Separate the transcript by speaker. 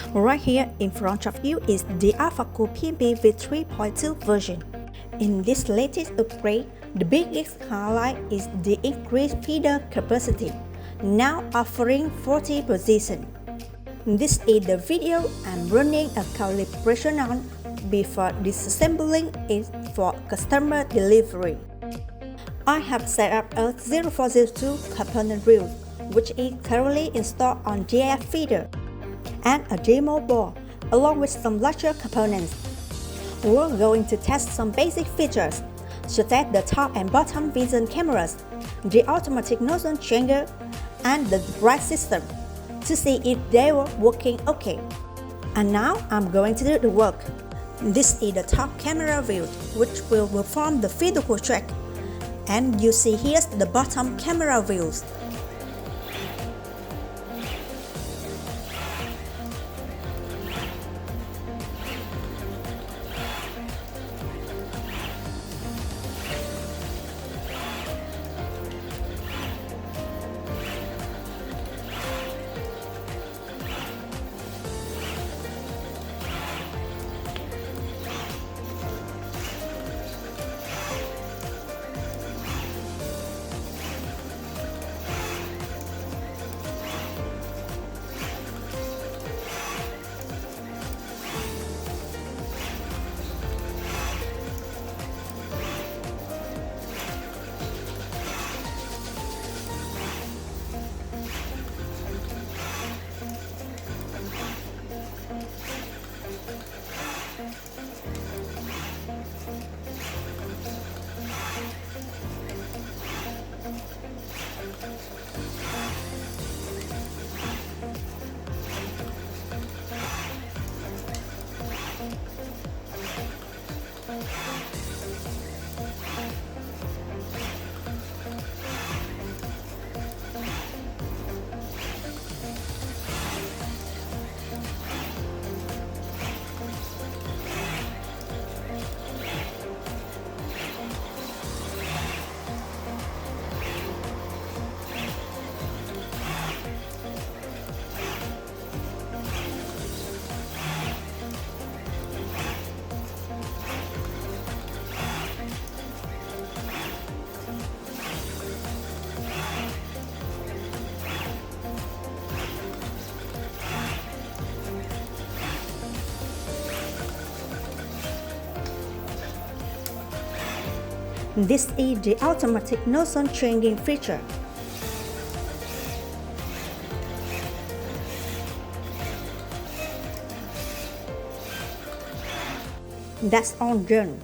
Speaker 1: Right here in front of you is the AFARCO PnP V3.2 version. In this latest upgrade, the biggest highlight is the increased feeder capacity, now offering 40 positions. This is the video I'm running a calibration on before disassembling it for customer delivery. I have set up a 0402 component reel, which is currently installed on GF feeder, and a demo board along with some larger components. We're going to test some basic features, such as the top and bottom vision cameras, the automatic nozzle changer, and the brake system, to see if they were working okay. And now I'm going to do the work. This is the top camera view, which will perform the physical check. And you see here's the bottom camera views. This is the automatic nozzle changing feature. That's all done.